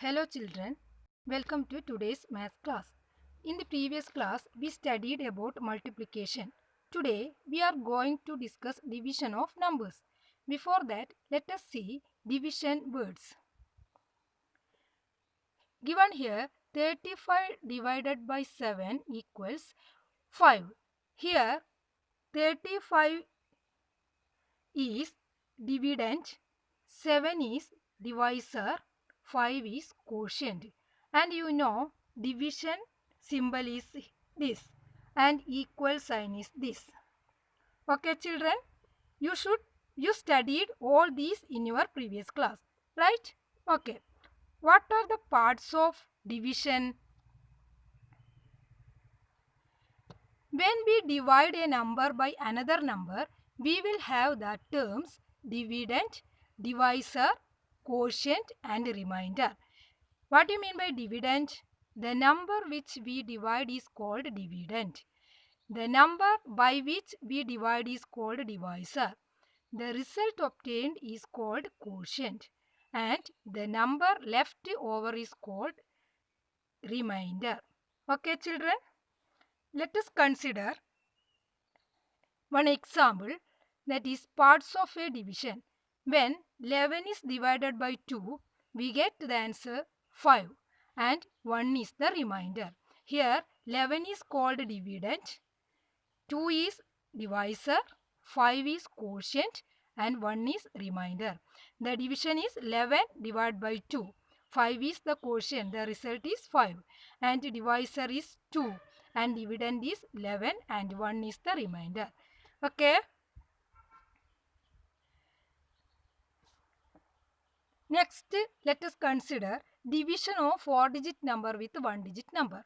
Hello children, welcome to today's math class. In the previous class, we studied about multiplication. Today, we are going to discuss division of numbers. Before that, let us see division words. Given here, 35 divided by 7 equals 5. Here, 35 is dividend, 7 is divisor, 5 is quotient. And you know division symbol is this and equal sign is this. Okay children, you studied all these in your previous class, right? Okay. What are the parts of division? When we divide a number by another number, we will have the terms dividend, divisor, quotient and remainder. What do you mean by dividend? The number which we divide is called dividend. The number by which we divide is called divisor. The result obtained is called quotient. And the number left over is called remainder. Okay children? Let us consider one example, that is parts of a division. When 11 is divided by 2, we get the answer 5 and 1 is the remainder. Here 11 is called dividend, 2 is divisor, 5 is quotient and 1 is remainder. The division is 11 divided by 2. 5 is the quotient, the result is 5 and divisor is 2 and dividend is 11 and 1 is the remainder. Okay. Next, let us consider division of 4-digit number with 1-digit number.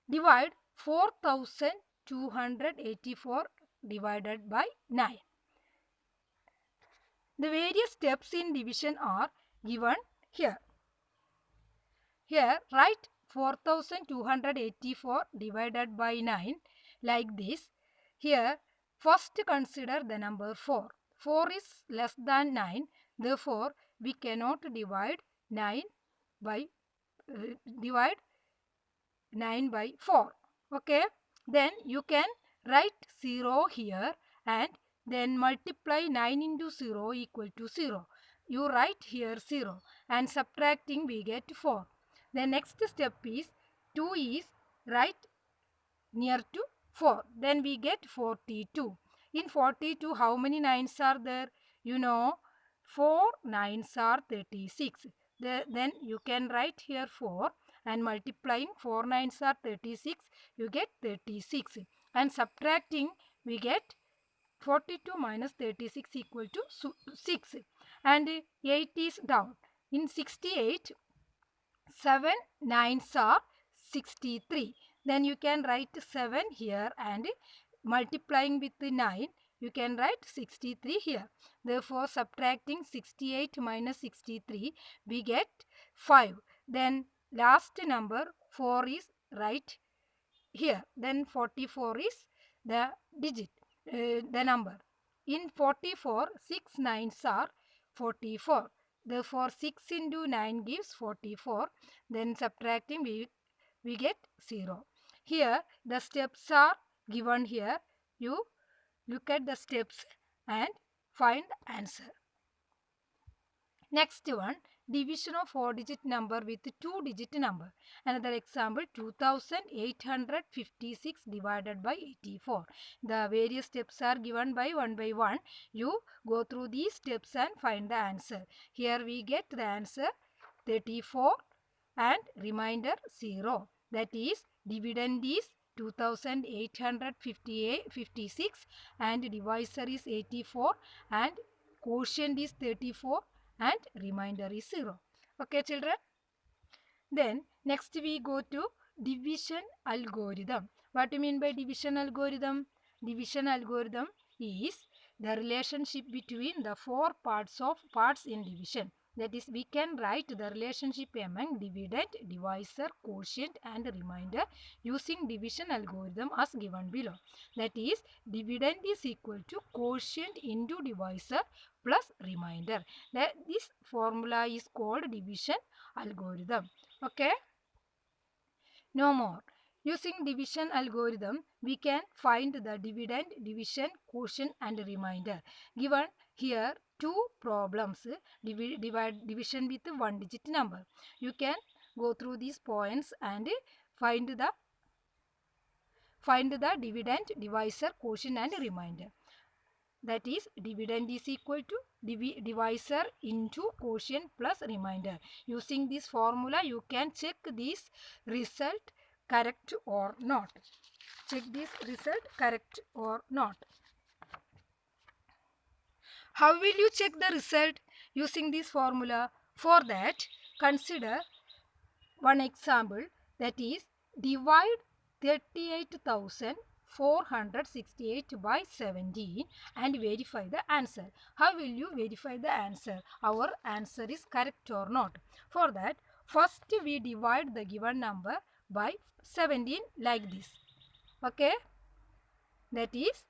Divide 4284 divided by 9. The various steps in division are given here. Here, write 4284 divided by 9 like this. Here, first consider the number 4. 4 is less than 9. Therefore, we cannot divide 9 by 4. Okay. Then you can write 0 here and then multiply 9 into 0 equal to 0. You write here 0 and subtracting we get 4. The next step is 2 is right near to 4. Then we get 42. In 42, how many 9s are there? You know, 4 9s are 36. Then you can write here 4 and multiplying 4 9s are 36. You get 36. And subtracting we get 42 minus 36 equal to 6. And 8 is down. In 68, 7 9s are 63. Then you can write 7 here and multiplying with the 9, you can write 63 here. Therefore, subtracting 68 minus 63, we get 5. Then last number 4 is right here. Then 44 is the digit, the number. In 44, 6 9s are 44. Therefore, 6 into 9 gives 44. Then subtracting we get 0. Here the steps are given here. You look at the steps and find the answer. Next one, division of 4-digit number with 2-digit number. Another example, 2856 divided by 84. The various steps are given by one. You go through these steps and find the answer. Here we get the answer 34 and remainder 0. That is, dividend is 2856 and divisor is 84 and quotient is 34 and remainder is 0. Okay children. Then next we go to division algorithm. What do you mean by division algorithm? Division algorithm is the relationship between the 4 parts in division. That is, we can write the relationship among dividend, divisor, quotient and remainder using division algorithm as given below. That is, dividend is equal to quotient into divisor plus remainder. This formula is called division algorithm. Okay. No more. Using division algorithm, we can find the dividend, division, quotient and remainder. Given here two problems, division with one digit number. You can go through these points and find the dividend, divisor, quotient and remainder. That is, dividend is equal to divisor into quotient plus remainder. Using this formula, you can check this result correct or not. Check this result correct or not. How will you check the result using this formula? For that, consider one example, that is, divide 38,468 by 17 and verify the answer. How will you verify the answer? Our answer is correct or not? For that, first we divide the given number by 17 like this. Okay? That is,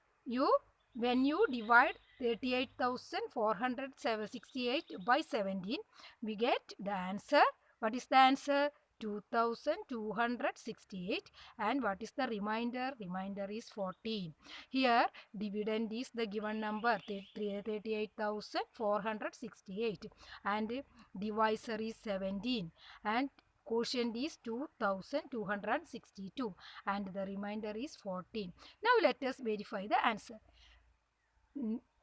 when you divide 38,468 by 17, we get the answer. What is the answer? 2268. And what is the remainder? Remainder is 14. Here, dividend is the given number 38,468 and divisor is 17 and quotient is 2262 and the remainder is 14. Now let us verify the answer.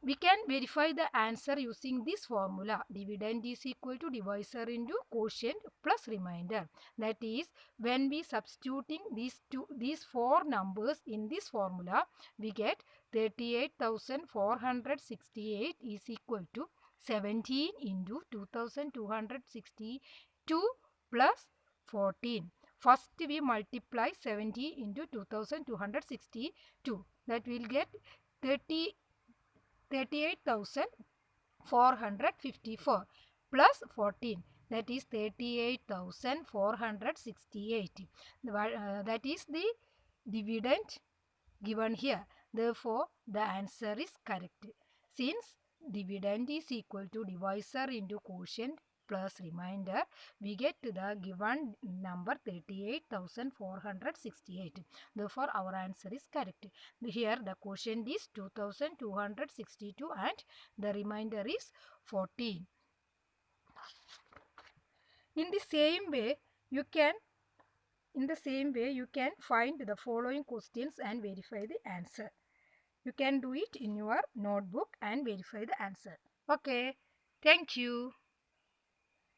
We can verify the answer using this formula. Dividend is equal to divisor into quotient plus remainder. That is, when we substituting these four numbers in this formula, we get 38,468 is equal to 17 into 2262 plus 14. First we multiply 70 into 2262. That will get 38,454 plus 14, that is 38,468. That is the dividend given here. Therefore, the answer is correct. Since dividend is equal to divisor into quotient plus remainder, we get the given number 38,468. Therefore, our answer is correct. Here the quotient is 2262 and the remainder is 14. In the same way, you can find the following questions and verify the answer. You can do it in your notebook and verify the answer. Okay. Thank you.